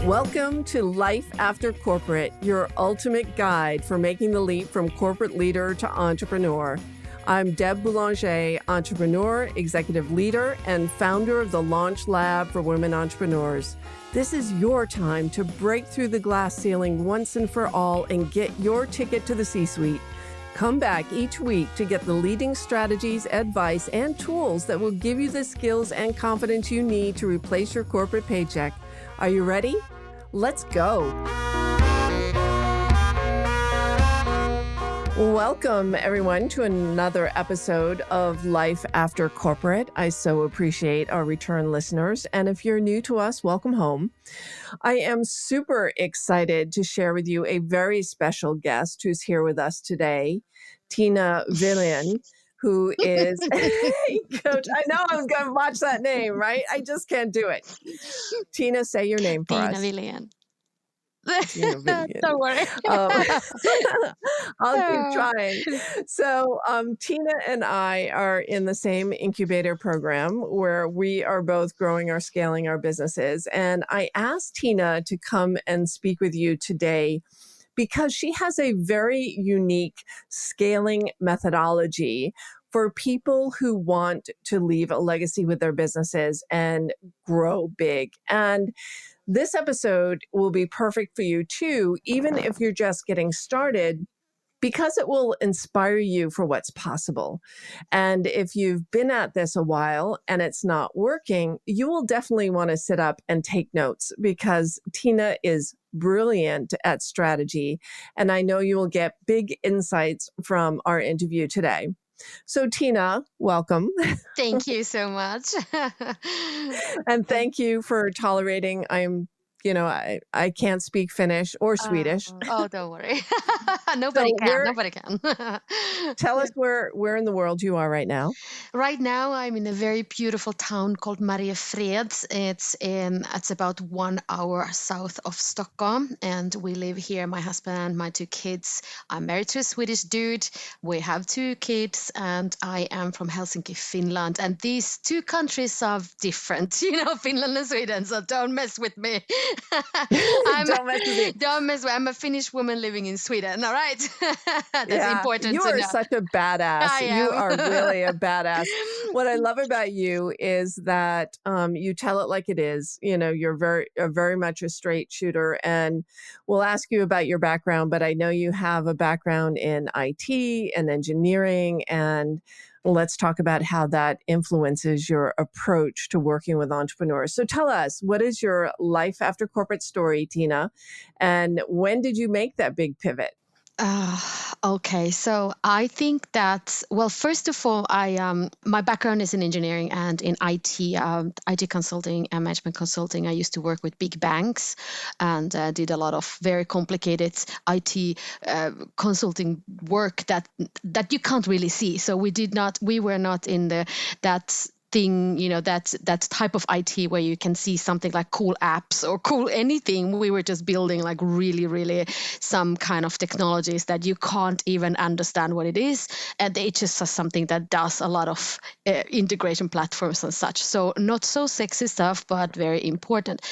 Welcome to Life After Corporate, your ultimate guide for making the leap from corporate leader to entrepreneur. I'm Deb Boulanger, entrepreneur, executive leader, and founder of the Launch Lab for Women Entrepreneurs. This is your time to break through the glass ceiling once and for all and get your ticket to the C-suite. Come back each week to get the leading strategies, advice, and tools that will give you the skills and confidence you need to replace your corporate paycheck. Are you ready? Let's go. Welcome, everyone, to another episode of Life After Corporate. I so appreciate our return listeners. And if you're new to us, welcome home. I am super excited to share with you a very special guest who's here with us today, Tiina Wilen, who is a coach. I know I was going to botch that name, right? I just can't do it. Tiina, say your name for Tiina us. Wilen. Tiina Wilen. Don't worry. I'll keep trying. So Tiina and I are in the same incubator program where we are both growing or scaling our businesses. And I asked Tiina to come and speak with you today because she has a very unique scaling methodology for people who want to leave a legacy with their businesses and grow big. And this episode will be perfect for you too, even if you're just getting started, because it will inspire you for what's possible. And if you've been at this a while and it's not working, you will definitely want to sit up and take notes because Tiina is brilliant at strategy. And I know you will get big insights from our interview today. So Tiina, welcome. Thank you so much. And thank you for tolerating. I can't speak Finnish or Swedish. Don't worry. Nobody can. Tell us where in the world you are right now. Right now, I'm in a very beautiful town called Mariefred. It's about 1 hour south of Stockholm, and we live here. My husband and my 2 kids. I'm married to a Swedish dude. We have 2 kids, and I am from Helsinki, Finland. And these 2 countries are different, Finland and Sweden. So don't mess with me. Don't mess with me. Don't mess with me. I'm a Finnish woman living in Sweden. All right, that's important. You are such a badass. You are really a badass. What I love about you is that you tell it like it is. You're very much a straight shooter, and we'll ask you about your background. But I know you have a background in IT and engineering, and let's talk about how that influences your approach to working with entrepreneurs. So tell us, what is your life after corporate story, Tiina? And when did you make that big pivot? Okay, so I think that, well, first of all, my background is in engineering and in IT consulting and management consulting. I used to work with big banks and did a lot of very complicated IT consulting work that you can't really see. So we were not in that thing, that type of IT where you can see something like cool apps or cool anything. We were just building like really, really some kind of technologies that you can't even understand what it is. And it's just something that does a lot of integration platforms and such. So not so sexy stuff, but very important.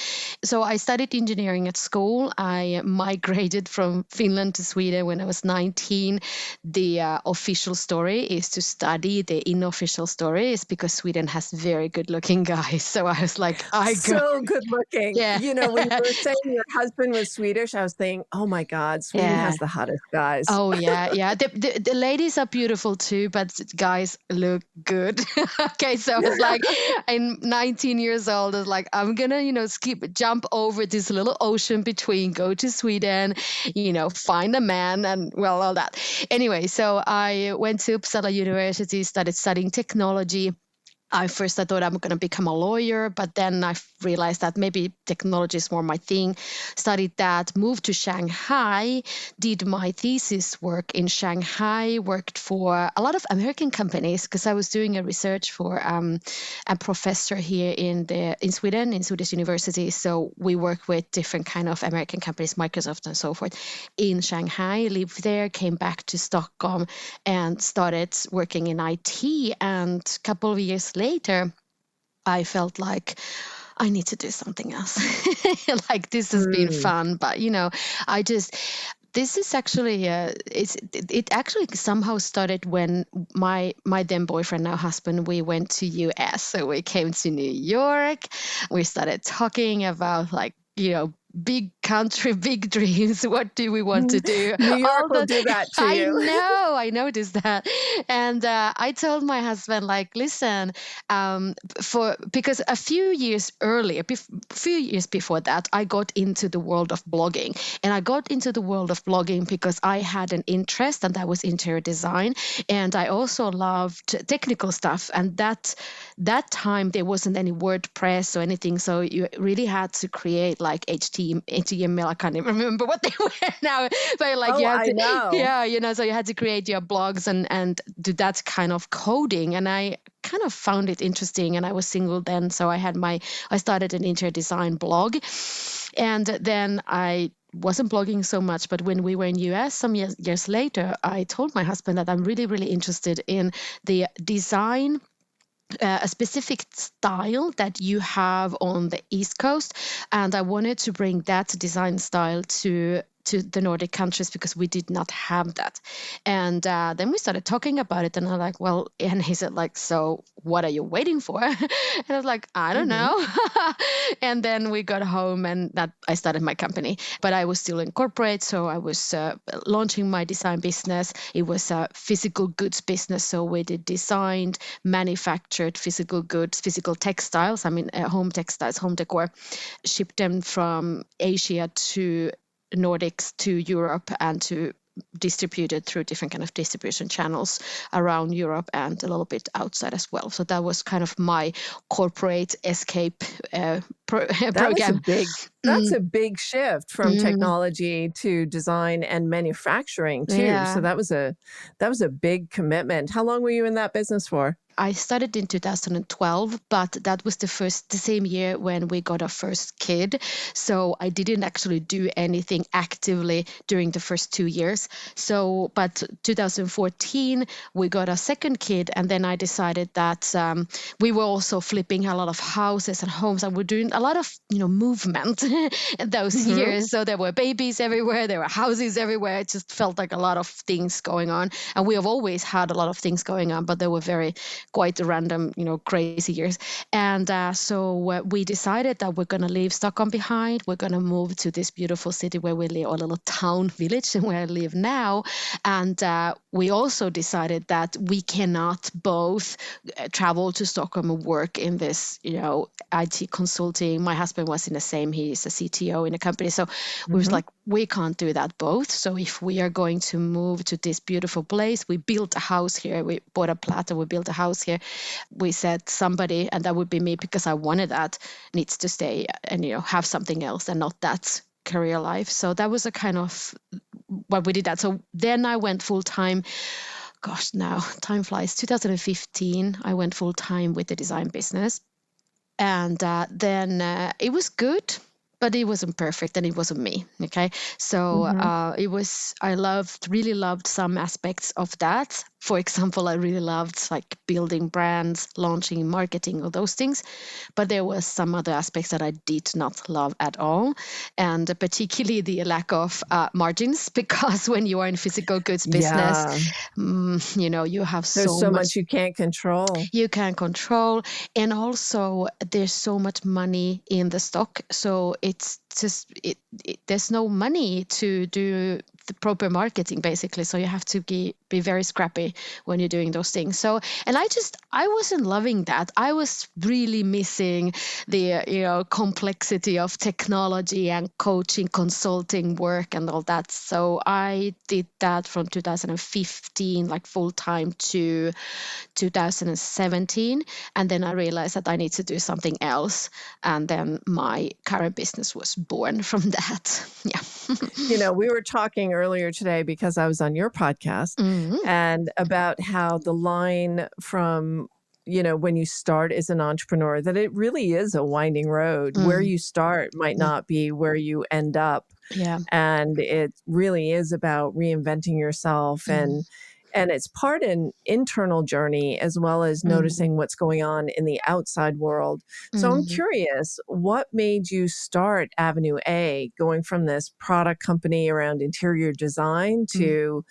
So I studied engineering at school. I migrated from Finland to Sweden when I was 19. The official story is to study. The unofficial story is because Sweden has very good looking guys. So I was like, so good looking. Yeah. When you were saying your husband was Swedish, I was thinking, oh my God, Sweden has the hottest guys. Oh yeah. The ladies are beautiful too, but guys look good. Okay, so I was like, I'm 19 years old. I was like, I'm gonna, jump over this little ocean between, go to Sweden, find a man, and well, all that. Anyway, so I went to Uppsala University, started studying technology. I thought I'm going to become a lawyer, but then I realized that maybe technology is more my thing. Studied that, moved to Shanghai, did my thesis work in Shanghai, worked for a lot of American companies because I was doing a research for a professor here in Sweden, in Swedish University. So we work with different kind of American companies, Microsoft and so forth, in Shanghai, lived there, came back to Stockholm and started working in IT. And a couple of years later, I felt like I need to do something else. Like, this has been Mm. fun, but I just, this is actually, it actually somehow started when my then boyfriend, now husband, we went to US. So we came to New York. We started talking about, like, big country, big dreams. What do we want to do? New York All will the do that to I you. know, I noticed that, and I told my husband, like, listen, because a few years earlier, few years before that, I got into the world of blogging, and I got into the world of blogging because I had an interest, and that was interior design, and I also loved technical stuff, and that time there wasn't any WordPress or anything, so you really had to create like HTML. I can't even remember what they were now, but like you Oh, had I to, know. yeah, so you had to create your blogs and do that kind of coding, and I kind of found it interesting, and I was single then, so I started an interior design blog, and then I wasn't blogging so much, but when we were in US some years later, I told my husband that I'm really, really interested in the design, a specific style that you have on the East Coast, and I wanted to bring that design style to the Nordic countries because we did not have that. And then we started talking about it, and I'm like, well, and he said, like, so what are you waiting for? And I was like, I don't Mhm. know. And then we got home, and that I started my company, but I was still in corporate, so I was launching my design business. It was a physical goods business, so we did designed, manufactured physical goods, physical textiles. I mean, home textiles, home decor, shipped them from Asia to Nordics to Europe, and to distributed through different kind of distribution channels around Europe and a little bit outside as well. So that was kind of my corporate escape That was a program. big that's Mm, a big shift from mm, technology to design and manufacturing too. So yeah. that was a big commitment. How long were you in that business for? I started in 2012, but that was the same year when we got our first kid. So I didn't actually do anything actively during the first 2 years. So, but 2014, we got a second kid. And then I decided that we were also flipping a lot of houses and homes, and we're doing a lot of, movement in those Mhm. years. So there were babies everywhere, there were houses everywhere. It just felt like a lot of things going on. And we have always had a lot of things going on, but they were very quite random, crazy years. And so we decided that we're going to leave Stockholm behind. We're going to move to this beautiful city where we live, or little town village where I live now. And we also decided that we cannot both travel to Stockholm and work in this, IT consulting. My husband was in the same, he's a CTO in a company. So we was Mhm. like, we can't do that both. So if we are going to move to this beautiful place, we built a house here, we bought a plot and we built a house here. We said somebody, and that would be me because I wanted that, needs to stay and, have something else and not that career life. So that was a kind of what we did that. So then I went full time. Gosh, now time flies. 2015, I went full time with the design business. And then it was good, but it wasn't perfect, and it wasn't me. Okay. So Mhm. I really loved some aspects of that. For example, I really loved like building brands, launching, marketing, all those things. But there was some other aspects that I did not love at all. And particularly the lack of margins, because when you are in physical goods business, Yeah. you have There's so so much much you can't control. you can control, and also there's so much money in the stock, so it's just there's no money to do the proper marketing, basically. So you have to be very scrappy when you're doing those things. So, and I wasn't loving that. I was really missing the complexity of technology and coaching, consulting work and all that. So I did that from 2015, like full time, to 2017. And then I realized that I need to do something else. And then my current business was born from that. Yeah. We were talking earlier today because I was on your podcast Mhm. and about how the line from, when you start as an entrepreneur, that it really is a winding road. Where Mm. you start might Yeah. not be where you end up. Yeah. And it really is about reinventing yourself Mm. And it's part an internal journey as well as Mm, noticing what's going on in the outside world. So I'm mm, curious, what made you start Avenue A, going from this product company around interior design mm, to,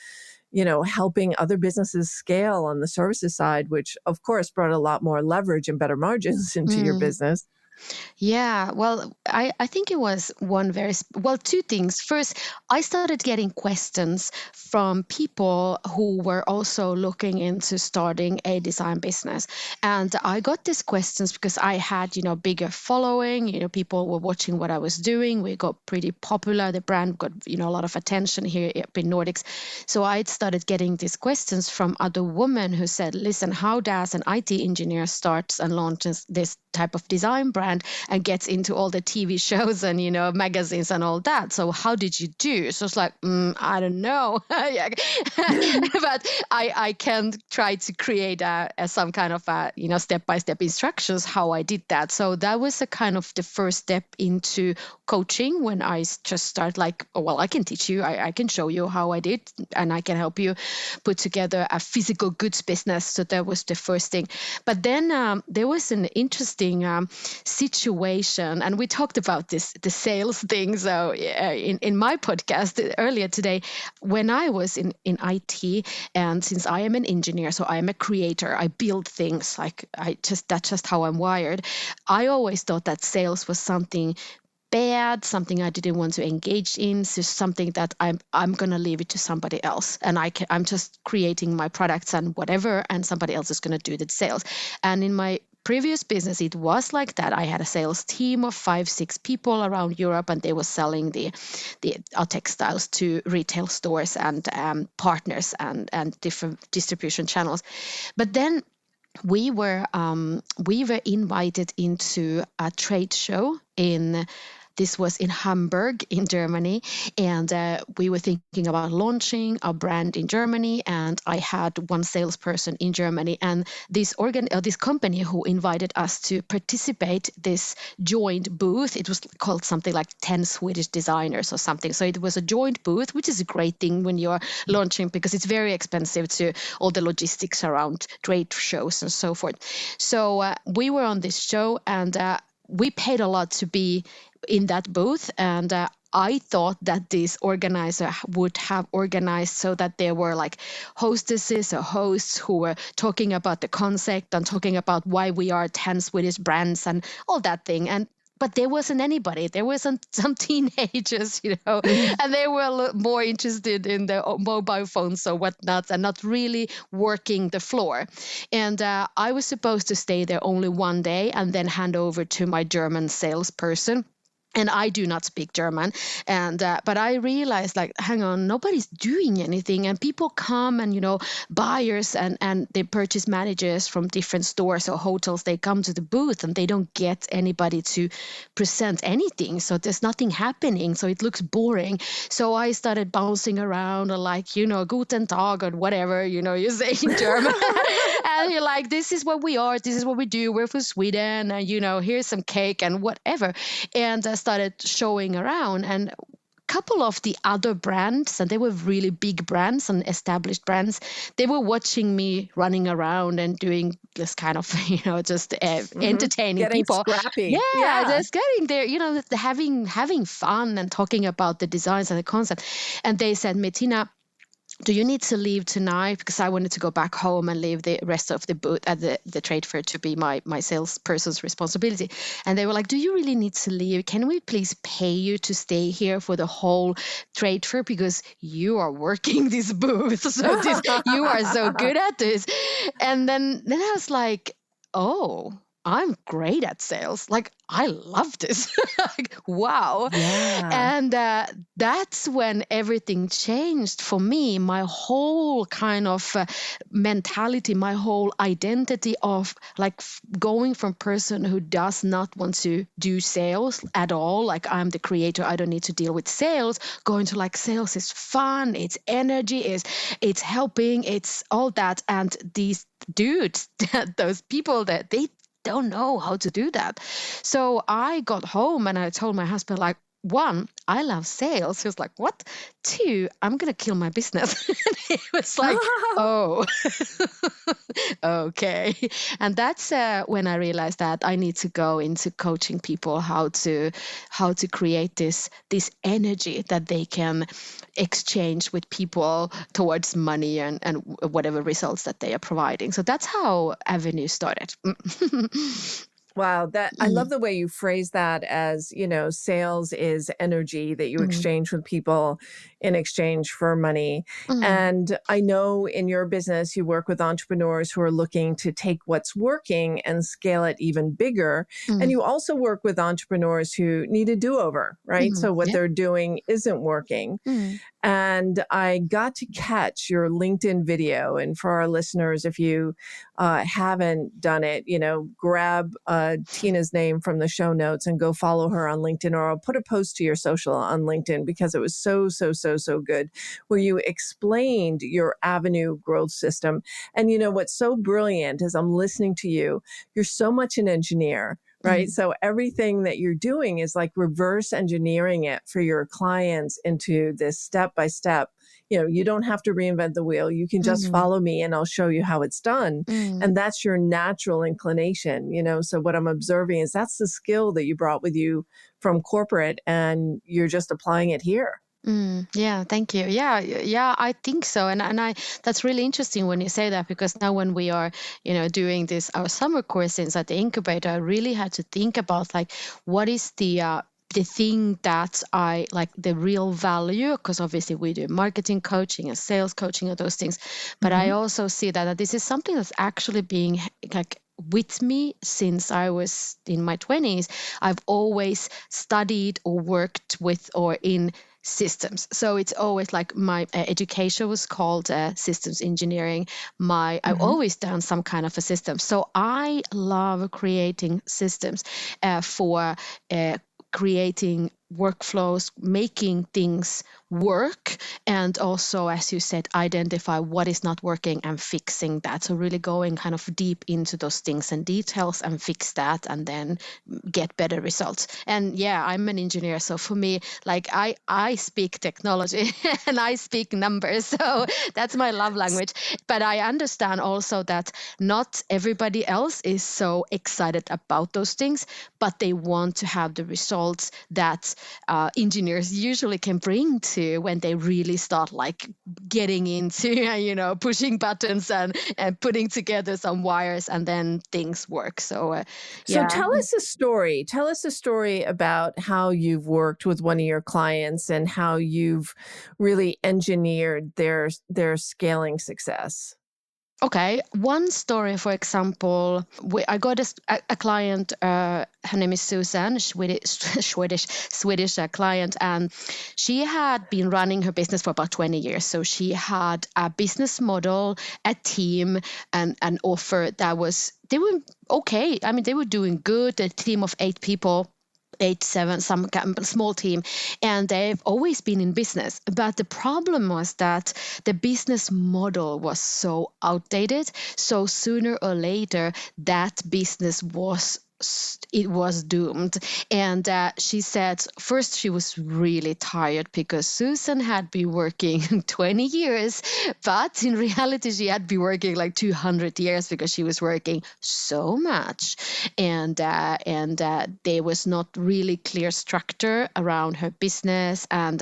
helping other businesses scale on the services side, which of course brought a lot more leverage and better margins into your mm. business? Yeah, well, I think it was well, two things. First, I started getting questions from people who were also looking into starting a design business. And I got these questions because I had, bigger following, people were watching what I was doing. We got pretty popular. The brand got, a lot of attention here up in Nordics. So I started getting these questions from other women who said, listen, how does an IT engineer starts and launches this type of design brand and gets into all the TV shows and magazines and all that? So how did you do? So it's like, I don't know. Yeah. But I can try to create some kind of step-by-step instructions how I did that. So that was a kind of the first step into coaching, when I just start like, oh, well, I can teach you, I can show you how I did, and I can help you put together a physical goods business. So that was the first thing. But then there was an interesting situation, and we talked about the sales thing. So in my podcast earlier today, when I was in IT, and since I am an engineer, so I am a creator, I build things, like that's just how I'm wired. I always thought that sales was something bad, something I didn't want to engage in, so something that I'm gonna leave it to somebody else, and I'm just creating my products and whatever, and somebody else is gonna do the sales. And in my previous business, it was like that. I had a sales team of 5-6 people around Europe, and they were selling our textiles to retail stores and partners and different distribution channels. But then we were invited into a trade show this was in Hamburg in Germany, and we were thinking about launching a brand in Germany, and I had one salesperson in Germany, and this company who invited us to participate this joint booth. It was called something like 10 Swedish designers or something. So it was a joint booth, which is a great thing when you're launching, because it's very expensive to all the logistics around trade shows and so forth. So we were on this show, and we paid a lot to be in that booth, and I thought that this organizer would have organized so that there were like hostesses or hosts who were talking about the concept and talking about why we are 10 Swedish brands and all that thing. But there wasn't anybody. There wasn't some teenagers, and they were more interested in the mobile phones or whatnot, and not really working the floor. And I was supposed to stay there only one day and then hand over to my German salesperson. And I do not speak German, and but I realized, like, hang on, nobody's doing anything, and people come, and buyers and the purchase managers from different stores or hotels, they come to the booth, and they don't get anybody to present anything. So there's nothing happening. So it looks boring. So I started bouncing around, or like, Guten Tag or whatever, you say in German. And you're like, this is what we are. This is what we do. We're from Sweden. And, here's some cake and whatever. And I started showing around, and a couple of the other brands, and they were really big brands and established brands, they were watching me running around and doing this kind of, just entertaining Getting people. scrappy. Yeah, Yeah. just getting there, having fun and talking about the designs and the concept. And they said, Tiina, do you need to leave tonight? Because I wanted to go back home and leave the rest of the booth at the trade fair to be my salesperson's responsibility. And they were like, do you really need to leave? Can we please pay you to stay here for the whole trade fair? Because you are working this booth. So you are so good at this. And then I was like, oh, I'm great at sales. Like, I love this. Like, wow. Yeah. And that's when everything changed for me. My whole kind of mentality, my whole identity of like going from person who does not want to do sales at all, like I'm the creator, I don't need to deal with sales, going to like sales is fun, it's energy, it's helping, it's all that. And these dudes, those people, that they don't know how to do that. So I got home and I told my husband, like, one, I love sales. He was like, what? Two, I'm going to kill my business. And he was like, oh, okay. And that's when I realized that I need to go into coaching people how to create this energy that they can exchange with people towards money and whatever results that they are providing. So that's how Avenue started. Wow, that I love the way you phrase that as, sales is energy that you Mm, exchange with people in exchange for money. mm, And I know in your business you work with entrepreneurs who are looking to take what's working and scale it even bigger. And mm, you also work with entrepreneurs who need a do-over, right? So what yeah. they're doing isn't working. Mm, And I got to catch your LinkedIn video. And for our listeners, if you haven't done it, grab Tina's name from the show notes and go follow her on LinkedIn, or I'll put a post to your social on LinkedIn because it was so, so, so, so good, where you explained your Avenue growth system. And what's so brilliant is I'm listening to you. You're so much an engineer. Right. mm, So everything that you're doing is like reverse engineering it for your clients into this step by step. You don't have to reinvent the wheel. You can just mm, follow me and I'll show you how it's done. mm. And that's your natural inclination. So what I'm observing is that's the skill that you brought with you from corporate and you're just applying it here. Yeah, thank you. Yeah, I think so. And I that's really interesting when you say that, because now when we are, doing this our summer courses at the incubator, I really had to think about like what is the thing that I like, the real value, because obviously we do marketing coaching and sales coaching and those things. But I Hmm. also see that this is something that's actually being like with me since I was in my 20s. I've always studied or worked with or in systems. So it's always like my education was called systems engineering. I've Hmm. always done some kind of a system. So I love creating systems for creating workflows, making things work, and also, as you said, identify what is not working and fixing that. So really going kind of deep into those things and details and fix that, and then get better results. And yeah, I'm an engineer, so for me, like I speak technology and I speak numbers, so that's my love language. But I understand also that not everybody else is so excited about those things, but they want to have the results that engineers usually can bring to when they really start like getting into pushing buttons and putting together some wires, and then things work. So So yeah. tell us a story. Tell us a story about how you've worked with one of your clients and how you've really engineered their scaling success. Okay, one story, for example, I got a client. Her name is Susan, Swedish client, and she had been running her business for about 20 years. So she had a business model, a team, and an offer that they were okay. I mean, they were doing good. A team of 8 people. 8, 7, some small team, and they've always been in business. But the problem was that the business model was so outdated. So sooner or later, that business was doomed. And she said first she was really tired because Susan had been working 20 years, but in reality she had been working like 200 years because she was working so much. And there was not really clear structure around her business, and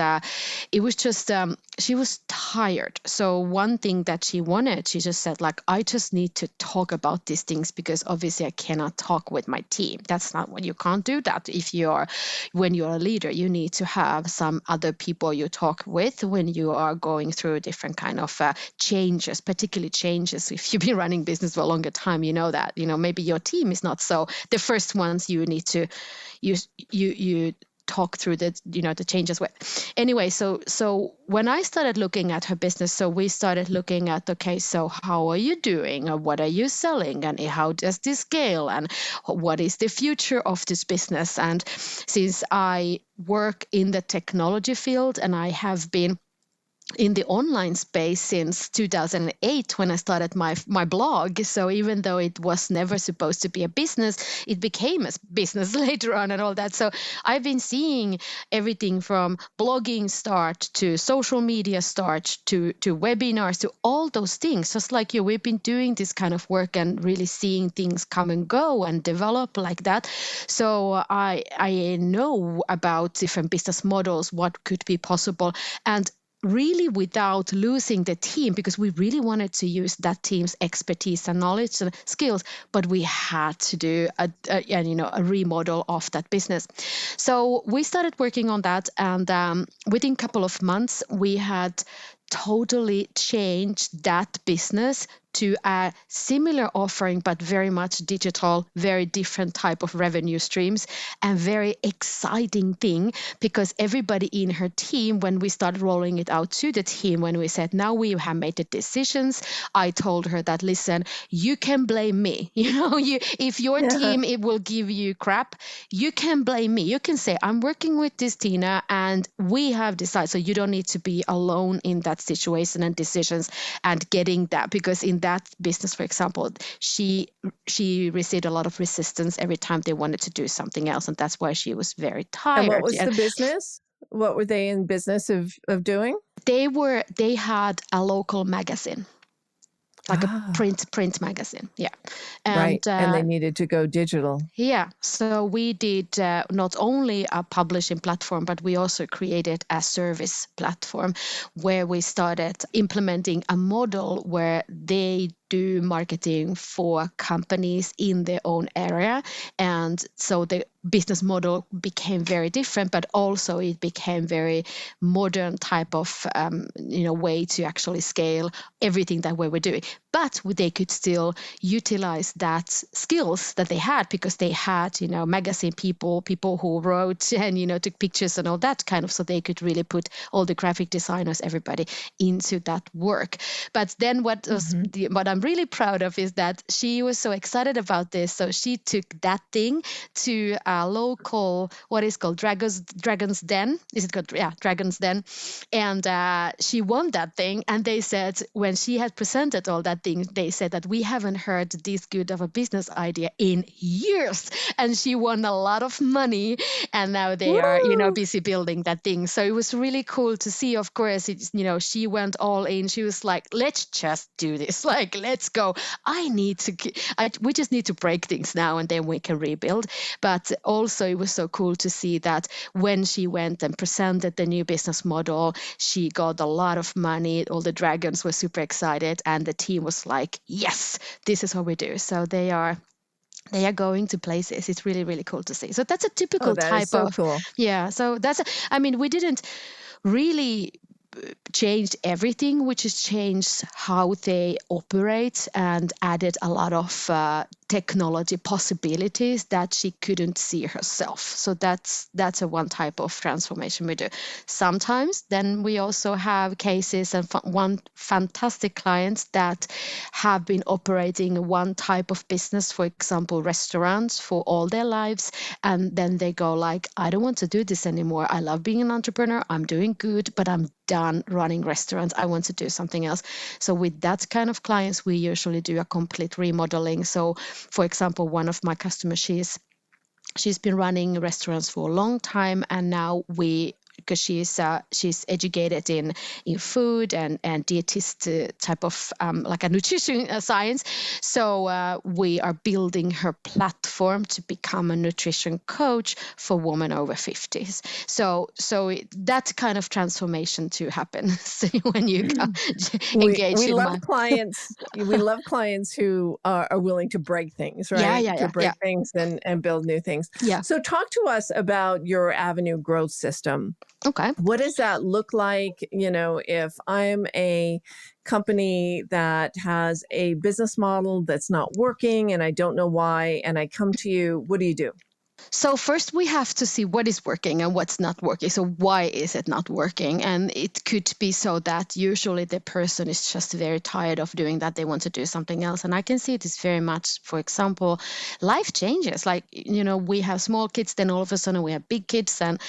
it was just she was tired. So one thing that she wanted, she just said like, I just need to talk about these things, because obviously I cannot talk with my team. That's not what, you can't do that. When you're a leader, you need to have some other people you talk with when you are going through different kind of changes, particularly changes. If you've been running business for a longer time, you know that, maybe your team is not so the first ones you need to you talk through the changes with. Anyway, so when I started looking at her business, so we started looking at, okay, so how are you doing, or what are you selling, and how does this scale, and what is the future of this business? And since I work in the technology field and I have been in the online space since 2008 when I started my blog. So even though it was never supposed to be a business, it became a business later on and all that. So I've been seeing everything from blogging start to social media start to webinars to all those things. Just like you, we've been doing this kind of work and really seeing things come and go and develop like that. So I know about different business models, what could be possible, and really without losing the team, because we really wanted to use that team's expertise and knowledge and skills, but we had to do a remodel of that business. So we started working on that, and within a couple of months, we had totally changed that business to a similar offering, but very much digital, very different type of revenue streams, and very exciting thing, because everybody in her team, when we started rolling it out to the team, when we said, now we have made the decisions, I told her that, listen, you can blame me. If your team, it will give you crap, you can blame me. You can say, I'm working with this Tiina and we have decided, so you don't need to be alone in that situation and decisions and getting that, because in that business, for example, she received a lot of resistance every time they wanted to do something else, and that's why she was very tired. And what was the business? What were they in business of doing? They had a local magazine, like a print magazine. Yeah. And they needed to go digital. Yeah. So we did not only a publishing platform, but we also created a service platform where we started implementing a model where they do marketing for companies in their own area. And so the business model became very different, but also it became very modern type of way to actually scale everything that we were doing. But they could still utilize that skills that they had, because they had magazine people who wrote and took pictures and all that kind of, so they could really put all the graphic designers, everybody into that work. But then what I'm really proud of is that she was so excited about this, so she took that thing to a local, what is called Dragon's Den. Is it called? Yeah, Dragon's Den. And she won that thing. And they said, when she had presented all that thing, they said that we haven't heard this good of a business idea in years. And she won a lot of money, and now they are busy building that thing. So it was really cool to see. Of course, she went all in. She was like, let's just do this. Like, let's go. We just need to break things now, and then we can rebuild. But also it was so cool to see that when she went and presented the new business model, she got a lot of money. All the dragons were super excited, and the team was like, yes, this is what we do. So they are going to places. It's really, really cool to see. So that's a typical type of cool. Yeah. So we didn't really changed everything, which has changed how they operate and added a lot of technology possibilities that she couldn't see herself. So that's a one type of transformation we do. Sometimes then we also have cases and one fantastic clients that have been operating one type of business, for example, restaurants, for all their lives, and then they go like, I don't want to do this anymore. I love being an entrepreneur. I'm doing good, but I'm done running restaurants. I want to do something else. So with that kind of clients, we usually do a complete remodeling. So for example, one of my customers, she's been running restaurants for a long time, and now because she's educated in food and dietist type of like a nutrition science. So we are building her platform to become a nutrition coach for women over 50s. So that kind of transformation to happen when you engage. We love clients. We love clients who are willing to break things, right? Yeah. To break things and build new things. Yeah. So talk to us about your Avenue growth system. Okay. What does that look like? If I'm a company that has a business model that's not working and I don't know why, and I come to you, what do you do? So first we have to see what is working and what's not working. So why is it not working? And it could be so that usually the person is just very tired of doing that. They want to do something else. And I can see it is very much, for example, life changes. Like, we have small kids, then all of a sudden we have big kids and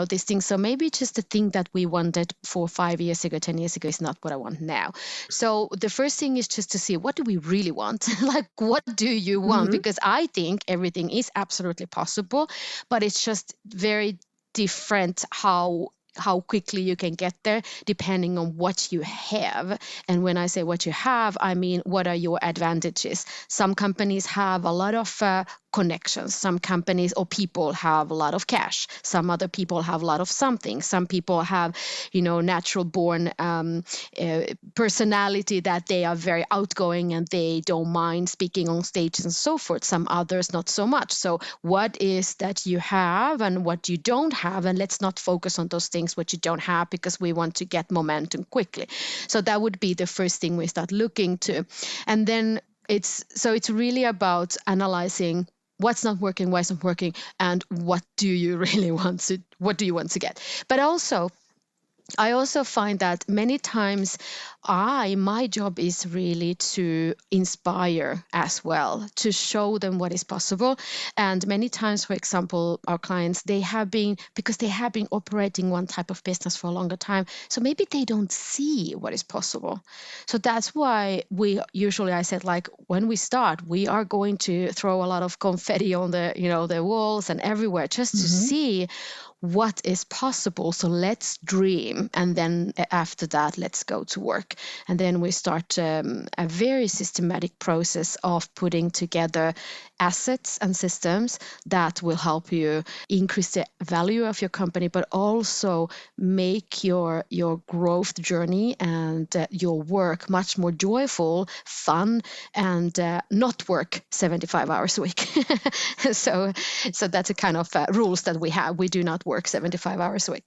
these things. So maybe just the thing that we wanted 4, 5 years ago, 10 years ago is not what I want now. So the first thing is just to see, what do we really want? Like, what do you want? Hmm. Because I think everything is absolutely possible, but it's just very different how quickly you can get there depending on what you have. And when I say what you have, I mean, what are your advantages? Some companies have a lot of connections. Some companies or people have a lot of cash. Some other people have a lot of something. Some people have, natural born personality that they are very outgoing and they don't mind speaking on stage and so forth. Some others not so much. So what is that you have and what you don't have? And let's not focus on those things what you don't have, because we want to get momentum quickly. So that would be the first thing we start looking to. And then it's really about analyzing what's not working, why it's not working, and what do you want to get. But I also find that many times my job is really to inspire as well, to show them what is possible. And many times, for example, our clients, because they have been operating one type of business for a longer time, so maybe they don't see what is possible. So that's why I said, like, when we start, we are going to throw a lot of confetti on the walls and everywhere just to Hmm. see what is possible. So let's dream. And then after that, let's go to work. And then we start a very systematic process of putting together assets and systems that will help you increase the value of your company, but also make your growth journey and your work much more joyful, fun, and not work 75 hours a week. so that's a kind of rules that we have. We do not work 75 hours a week.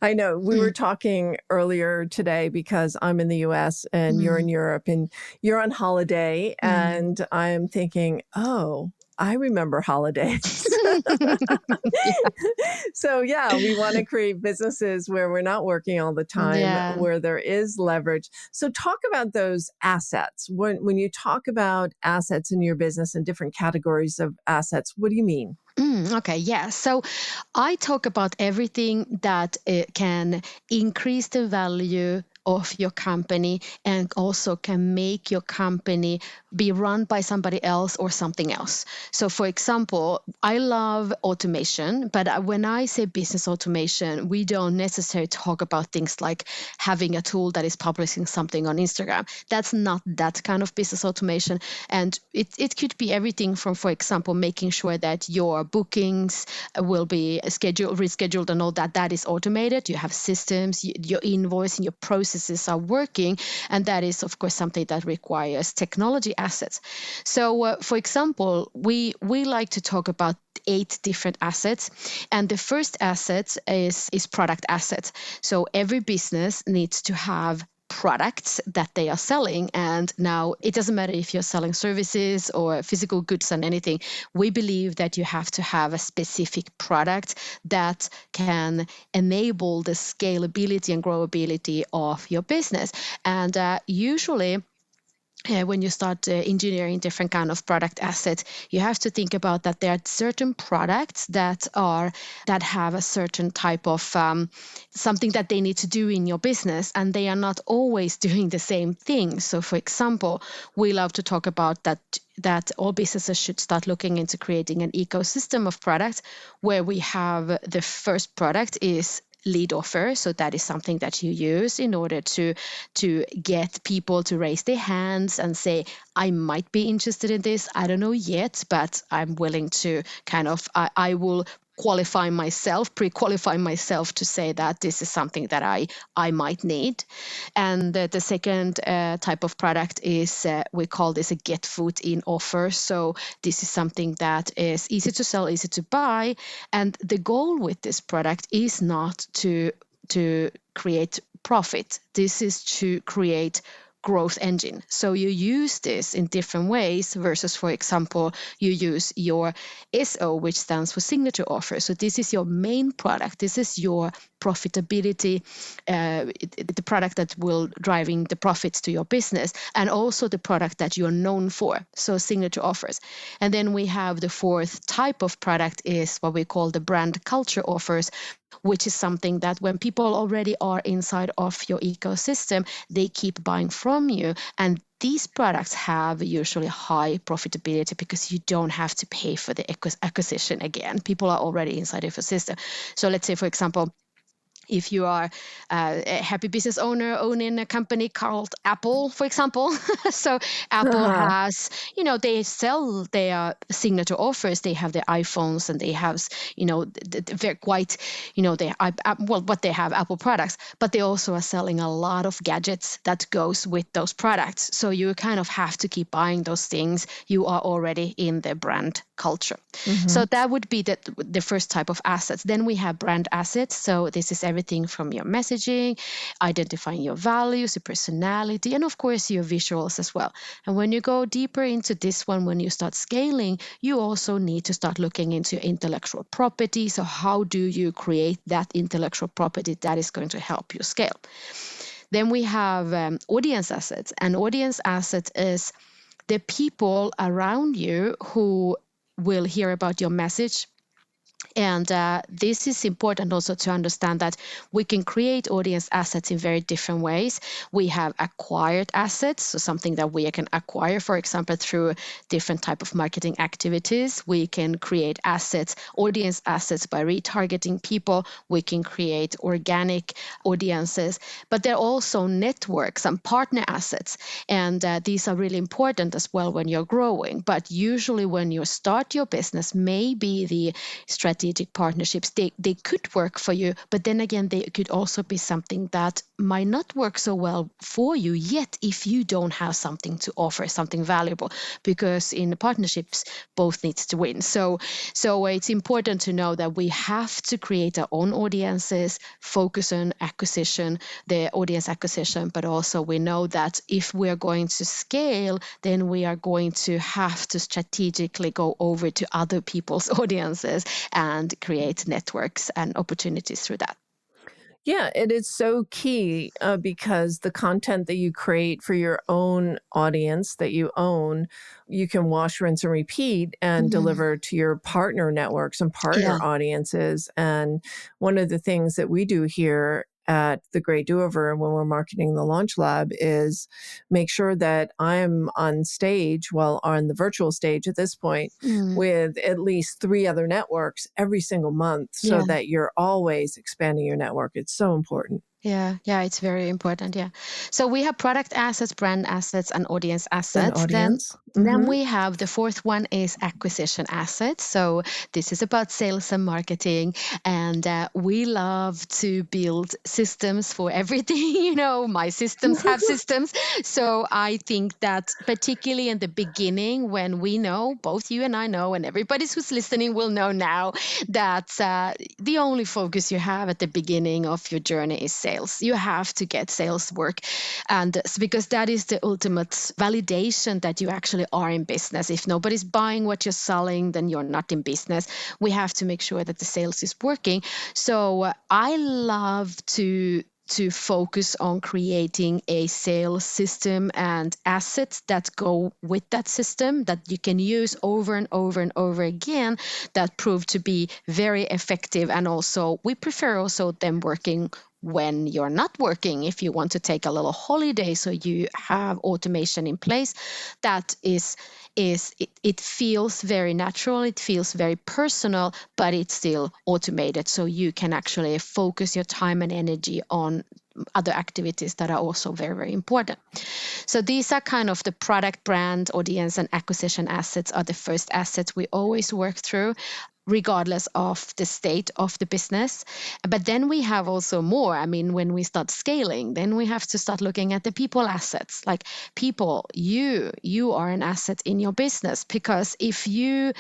I know we were Mm, talking earlier today because I'm in the US and you're mm, in Europe and you're on holiday. mm. And I'm thinking, oh, I remember holidays. Yeah. So, yeah, we want to create businesses where we're not working all the time, Yeah. where there is leverage. So, talk about those assets. When you talk about assets in your business and different categories of assets, what do you mean? Okay, yeah. So I talk about everything that can increase the value of your company and also can make your company be run by somebody else or something else. So, for example, I love automation, but when I say business automation, we don't necessarily talk about things like having a tool that is publishing something on Instagram. That's not that kind of business automation. And it could be everything from, for example, making sure that your bookings will be rescheduled and all that. That is automated. You have systems, your invoice and your processes are working. And that is, of course, something that requires technology assets. So, for example, we like to talk about 8 different assets. And the first asset is product assets. So every business needs to have products that they are selling. And now it doesn't matter if you're selling services or physical goods and anything. We believe that you have to have a specific product that can enable the scalability and growability of your business. And usually, when you start engineering different kind of product assets, you have to think about that there are certain products that have a certain type of something that they need to do in your business, and they are not always doing the same thing. So, for example, we love to talk about that all businesses should start looking into creating an ecosystem of products where we have the first product is lead offer. So that is something that you use in order to get people to raise their hands and say, I might be interested in this. I don't know yet, but I'm willing to I will pre-qualify myself to say that this is something that I might need. And the second type of product is we call this a get foot in offer. So this is something that is easy to sell, easy to buy. And the goal with this product is not to create profit. This is to create growth engine. So you use this in different ways versus, for example, you use your SO, which stands for signature offer. So this is your main product. This is your profitability, the product that will driving the profits to your business, and also the product that you're known for. So signature offers. And then we have the fourth type of product is what we call the brand culture offers, which is something that when people already are inside of your ecosystem, they keep buying from you. And these products have usually high profitability because you don't have to pay for the acquisition again. People are already inside of your system. So let's say, for example, if you are a happy business owner owning a company called Apple, for example. So Apple Uh-huh. has, they sell their signature offers. They have their iPhones and they have, they're quite, what they have Apple products, but they also are selling a lot of gadgets that goes with those products. So you kind of have to keep buying those things. You are already in the brand culture. So that would be the first type of assets. Then we have brand assets. So this is everything from your messaging, identifying your values, your personality, and of course your visuals as well. And when you go deeper into this one, when you start scaling, you also need to start looking into intellectual property. So how do you create that intellectual property that is going to help you scale? Then we have audience assets. And audience assets is the people around you who will hear about your message. And this is important also to understand that we can create audience assets in very different ways. We have acquired assets, so something that we can acquire, for example, through different type of marketing activities. We can create assets, audience assets by retargeting people. We can create organic audiences, but there are also networks and partner assets. And these are really important as well when you're growing. But usually when you start your business, maybe the strategic partnerships, they could work for you, but then again, they could also be something that might not work so well for you yet if you don't have something to offer, something valuable, because in partnerships, both needs to win. So it's important to know that we have to create our own audiences, focus on acquisition, the audience acquisition, but also we know that if we're going to scale, then we are going to have to strategically go over to other people's audiences and create networks and opportunities through that. Yeah, it is so key because the content that you create for your own audience that you own, you can wash, rinse, and repeat and deliver to your partner networks and partner Yeah. audiences. And one of the things that we do here at the Great Do-Over when we're marketing the Launch Lab is make sure that I'm on stage, well, on the virtual stage at this point, with at least 3 other networks every single month so Yeah. that you're always expanding your network. It's so important. Yeah, it's very important. Yeah. So we have product assets, brand assets, and audience An assets. audience. Then we have the fourth one is acquisition assets. So this is about sales and marketing. And we love to build systems for everything. My systems have systems. So I think that particularly in the beginning, when we know, both you and I know, and everybody who's listening will know now that the only focus you have at the beginning of your journey is sales. You have to get sales work. And because that is the ultimate validation that you actually are in business. If nobody's buying what you're selling, then you're not in business. We have to make sure that the sales is working. So I love to focus on creating a sales system and assets that go with that system that you can use over and over and over again that prove to be very effective. And also, we prefer also them working when you're not working. If you want to take a little holiday, so you have automation in place, that it feels very natural, it feels very personal, but it's still automated. So you can actually focus your time and energy on other activities that are also very, very important. So these are kind of the product, brand, audience, and acquisition assets are the first assets we always work through. regardless of the state of the business. But then we have also more. I mean, when we start scaling, then we have to start looking at the people assets. Like people, you are an asset in your business, because if you,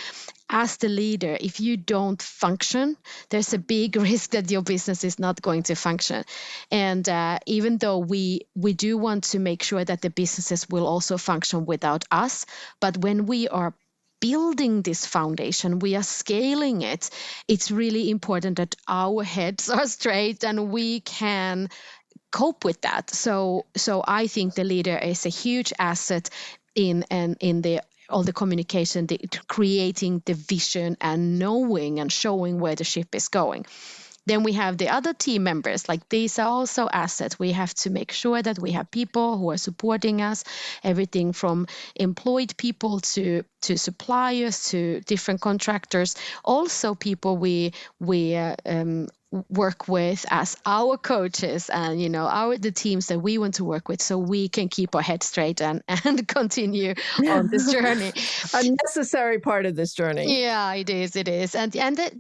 as the leader, if you don't function, there's a big risk that your business is not going to function. And even though we do want to make sure that the businesses will also function without us, but when we are building this foundation, we are scaling it, it's really important that our heads are straight and we can cope with that. So I think the leader is a huge asset in the all the communication, creating the vision and knowing and showing where the ship is going. Then we have the other team members, like these are also assets. We have to make sure that we have people who are supporting us, everything from employed people to suppliers to different contractors. Also people we work with as our coaches, and the teams that we want to work with, so we can keep our head straight and continue on this journey. A necessary part of this journey. Yeah, it is, and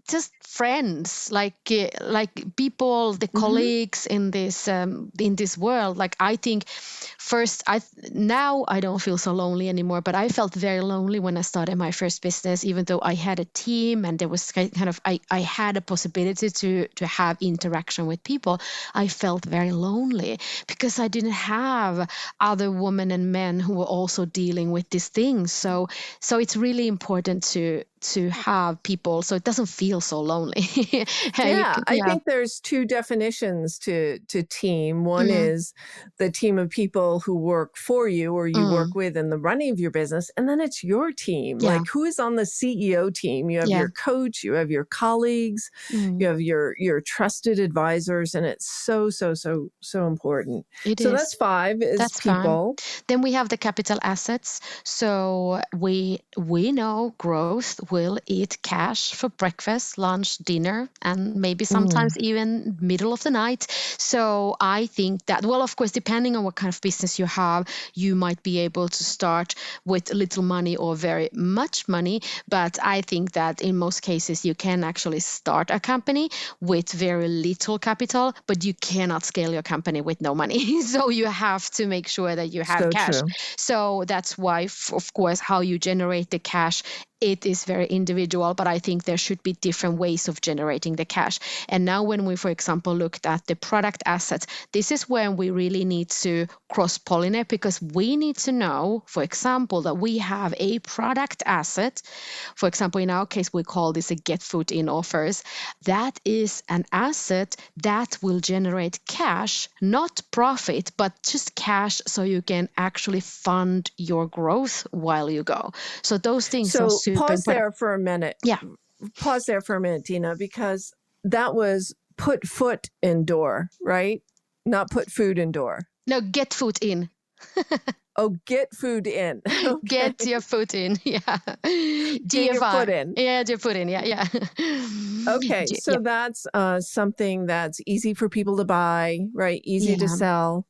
just friends, like people, the colleagues in this world. Like I think first, now I don't feel so lonely anymore, but I felt very lonely when I started my first business. Even though I had a team and there was kind of I had a possibility to have interaction with people, I felt very lonely because I didn't have other women and men who were also dealing with these things. So it's really important to have people so it doesn't feel so lonely. I think there's two definitions to team. One is the team of people who work for you or you work with in the running of your business, and then it's your team. Yeah. Like who is on the CEO team? You have your coach, you have your colleagues, you have your trusted advisors, and it's so important. That's 5 is That's people. fine. Then we have the capital assets. So we know growth will eat cash for breakfast, lunch, dinner, and maybe sometimes even middle of the night. So I think that, well, of course, depending on what kind of business you have, you might be able to start with little money or very much money. But I think that in most cases, you can actually start a company with very little capital, but you cannot scale your company with no money. So you have to make sure that you have cash. True. So that's why, of course, how you generate the cash, it is very individual, but I think there should be different ways of generating the cash. And now when we, for example, looked at the product assets, this is when we really need to cross-pollinate, because we need to know, for example, that we have a product asset. For example, in our case, we call this a get food in offers. That is an asset that will generate cash, not profit, but just cash, so you can actually fund your growth while you go. So those things are super pause important. there for a minute. Yeah. Pause there for a minute, Tiina, because that was put foot in door, right? Not put food in door. No, get food in. Oh, get food in. Okay. Get your foot in. Yeah. Get your foot in. Yeah, your foot in. Yeah. Okay. So that's something that's easy for people to buy, right? Easy to sell.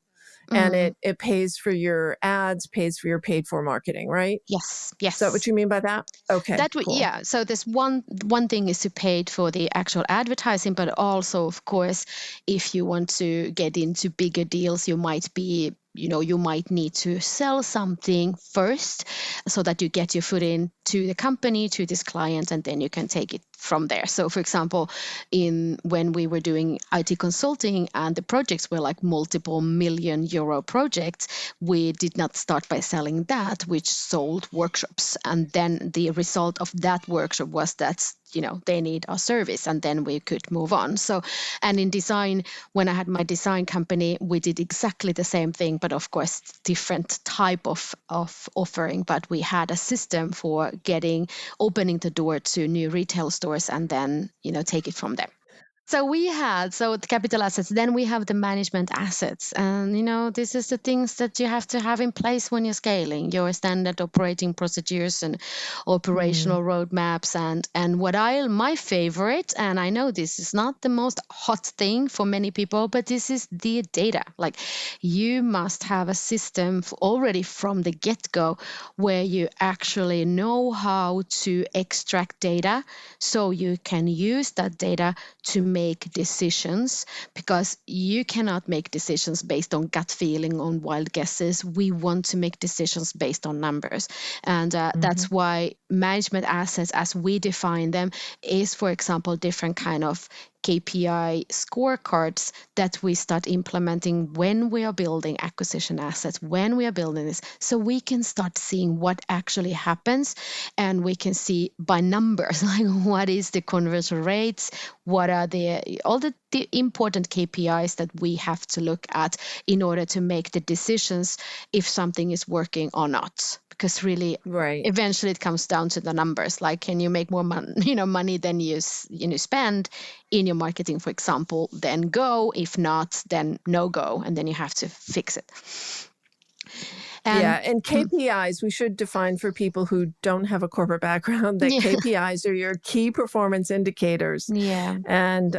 And it pays for your ads, pays for your paid for marketing, right? Yes. Is that what you mean by that? Okay. Cool. Yeah. So there's one thing is to pay for the actual advertising, but also, of course, if you want to get into bigger deals, you might need to sell something first so that you get your foot in to the company, to this client, and then you can take it from there. So for example, when we were doing IT consulting and the projects were like multiple million euro projects, we did not start by selling that, which sold workshops. And then the result of that workshop was that, they need our service, and then we could move on. So, and in design, when I had my design company, we did exactly the same thing, but of course, different type of offering. But we had a system for opening the door to new retail stores and then, take it from there. So the capital assets, then we have the management assets. And, this is the things that you have to have in place when you're scaling your standard operating procedures and Mm. operational roadmaps. And my favorite, and I know this is not the most hot thing for many people, but this is the data. Like, you must have a system already from the get-go where you actually know how to extract data so you can use that data to make decisions, because you cannot make decisions based on gut feeling, on wild guesses. We want to make decisions based on numbers. And Mhm. that's why management assets, as we define them, is, for example, different kind of KPI scorecards that we start implementing when we are building acquisition assets, when we are building this, so we can start seeing what actually happens, and we can see by numbers, like what is the conversion rates, what are all the important KPIs that we have to look at in order to make the decisions if something is working or not. Because really, Right. eventually it comes down to the numbers. Like, can you make more money than you spend in your marketing, for example? Then go. If not, then no go, and then you have to fix it. Yeah, And and KPIs, we should define for people who don't have a corporate background that yeah, KPIs are your key performance indicators. yeah. And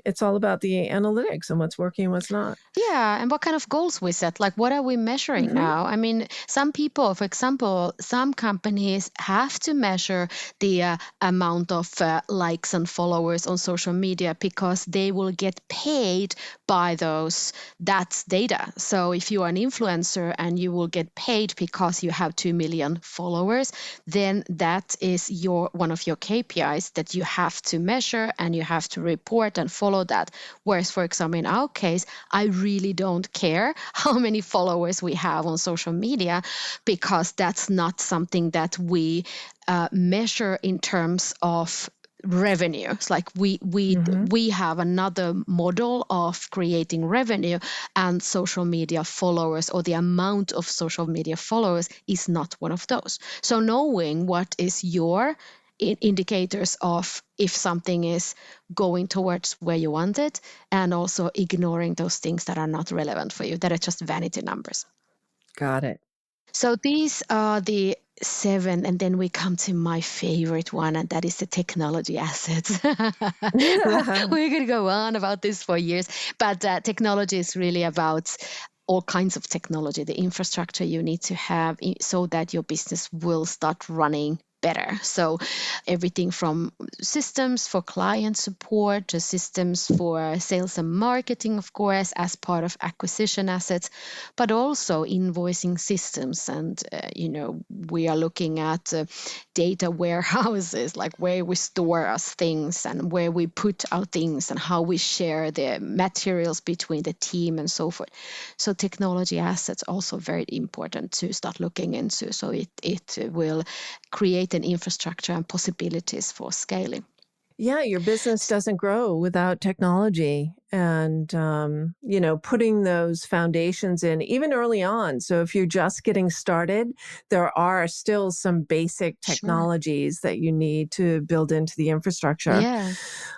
it's all about the analytics and what's working and what's not. Yeah, and what kind of goals we set? Like, what are we measuring Hmm. now? I mean, some people, for example, some companies have to measure the amount of likes and followers on social media because they will get paid by that's data. So if you are an influencer and you will get paid because you have 2 million followers, then that is one of your KPIs that you have to measure and you have to report and follow that. Whereas, for example, in our case, I really don't care how many followers we have on social media, because that's not something that we measure in terms of revenue. It's like Hmm. we have another model of creating revenue, and social media followers, or the amount of social media followers, is not one of those. So knowing what is your indicators of if something is going towards where you want it, and also ignoring those things that are not relevant for you, that are just vanity numbers. Got it. So these are the 7, and then we come to my favorite one, and that is the technology assets. We're going to go on about this for years, but technology is really about all kinds of technology, the infrastructure you need to have so that your business will start running better. So everything from systems for client support to systems for sales and marketing, of course, as part of acquisition assets, but also invoicing systems. And, we are looking at data warehouses, like where we store our things and where we put our things and how we share the materials between the team and so forth. So technology assets also very important to start looking into. So it will create an infrastructure and possibilities for scaling. Yeah, your business doesn't grow without technology and, putting those foundations in even early on. So if you're just getting started, there are still some basic Sure. technologies that you need to build into the infrastructure. Yeah.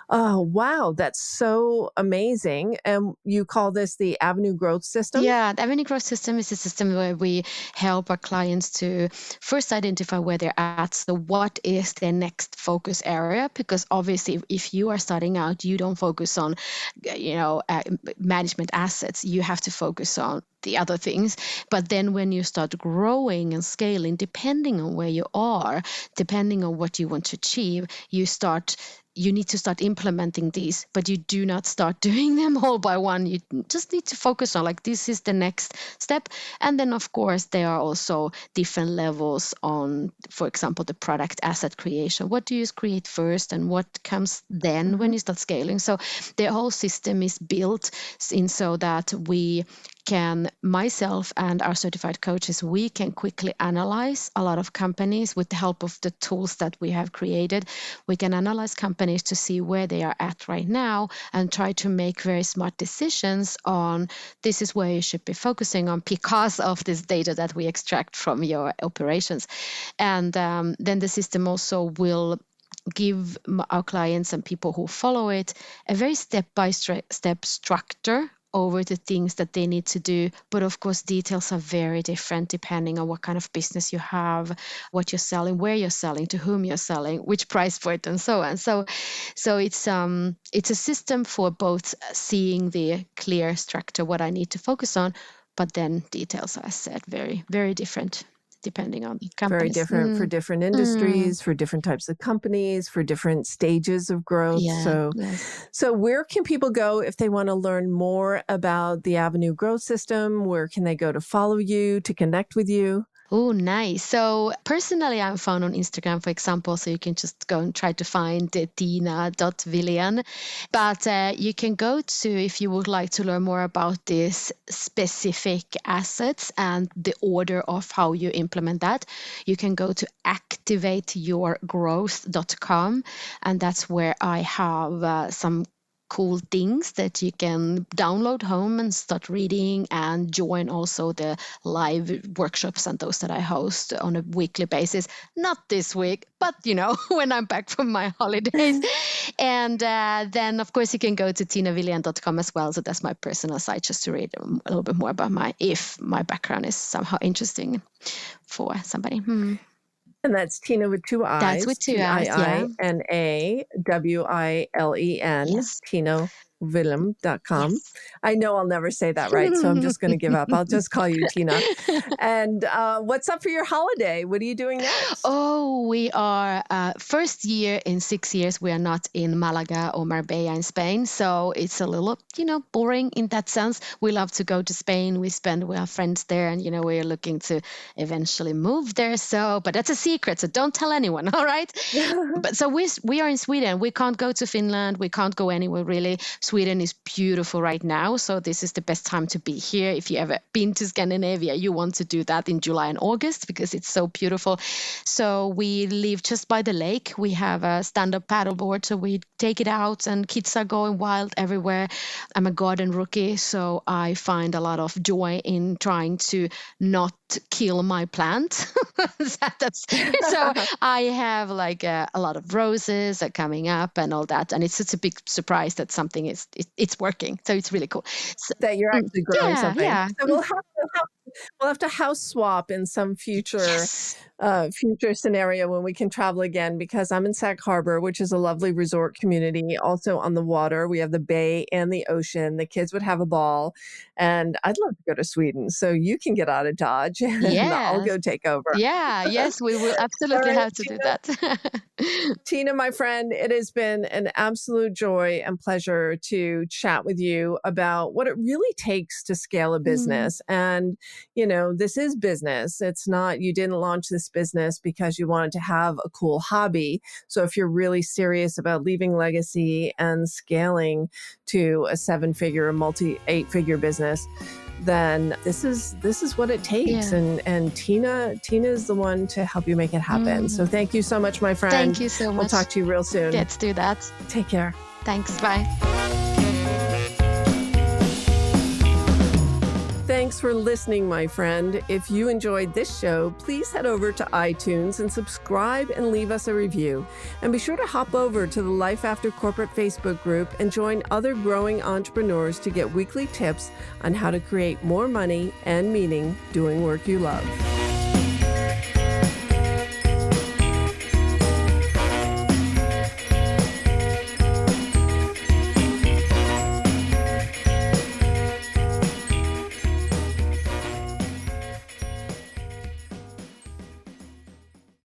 Oh, wow, that's so amazing. And you call this the Avenue Growth System? Yeah, the Avenue Growth System is a system where we help our clients to first identify where they're at. So, what is their next focus area? Because obviously, if you are starting out, you don't focus on, management assets. You have to focus on the other things. But then, when you start growing and scaling, depending on where you are, depending on what you want to achieve, you need to start implementing these, but you do not start doing them all by one. You just need to focus on, like, this is the next step. And then, of course, there are also different levels on, for example, the product asset creation. What do you create first and what comes then when Mhm. you start scaling? So the whole system is built in so that myself and our certified coaches, we can quickly analyze a lot of companies with the help of the tools that we have created. We can analyze companies to see where they are at right now and try to make very smart decisions on this is where you should be focusing on because of this data that we extract from your operations. And then the system also will give our clients and people who follow it a very step-by-step structure over the things that they need to do. But of course, details are very different depending on what kind of business you have, what you're selling, where you're selling, to whom you're selling, which price point, and so on. So it's a system for both seeing the clear structure, what I need to focus on, but then details, as I said, very, very different depending on the companies. Very different for different industries, for different types of companies, for different stages of growth. Yeah, So where can people go if they want to learn more about the Avenue Growth System? Where can they go to follow you, to connect with you? Oh, nice. So personally, I'm found on Instagram, for example, so you can just go and try to find Tiina.Wilen. But you can go to, if you would like to learn more about these specific assets and the order of how you implement that, you can go to activateyourgrowth.com. And that's where I have some cool things that you can download home and start reading, and join also the live workshops and those that I host on a weekly basis. Not this week, but when I'm back from my holidays. And then of course you can go to tiinawilen.com as well. So that's my personal site, just to read a little bit more about if my background is somehow interesting for somebody. And that's Tiina with two I's. That's with two I's, yeah. TiinaWilen. Yes. TiinaWilen.com. Yes. I know I'll never say that right, so I'm just going to give up. I'll just call you Tiina. And what's up for your holiday? What are you doing next? Oh, we are first year in 6 years. We are not in Malaga or Marbella in Spain, so it's a little, boring in that sense. We love to go to Spain. We have friends there, and we're looking to eventually move there. But that's a secret, so don't tell anyone. All right. But so we are in Sweden. We can't go to Finland. We can't go anywhere really. Sweden is beautiful right now, so this is the best time to be here. If you ever been to Scandinavia, you want to do that in July and August because it's so beautiful. So we live just by the lake. We have a stand-up paddleboard, so we take it out, and kids are going wild everywhere. I'm a garden rookie, so I find a lot of joy in trying to not kill my plant. So I have a lot of roses are coming up and all that, and it's such a big surprise that something it's working. So it's really cool. That you're actually growing something. Yeah. So we'll have to house swap in some future scenario when we can travel again, because I'm in Sag Harbor, which is a lovely resort community, also on the water. We have the bay and the ocean. The kids would have a ball, and I'd love to go to Sweden. So you can get out of Dodge, and I'll go take over. Yeah, yes, we will absolutely have to do that. Tiina, my friend, it has been an absolute joy and pleasure to chat with you about what it really takes to scale a business. And, this is business. It's not, you didn't launch this business because you wanted to have a cool hobby. So if you're really serious about leaving legacy and scaling to a 7-figure, multi-8-figure business, then this is what it takes. Yeah. And Tiina is the one to help you make it happen. So thank you so much, my friend. Thank you so much. We'll talk to you real soon. Let's do that. Take care. Thanks. Bye. Thanks for listening, my friend. If you enjoyed this show, please head over to iTunes and subscribe and leave us a review. And be sure to hop over to the Life After Corporate Facebook group and join other growing entrepreneurs to get weekly tips on how to create more money and meaning doing work you love.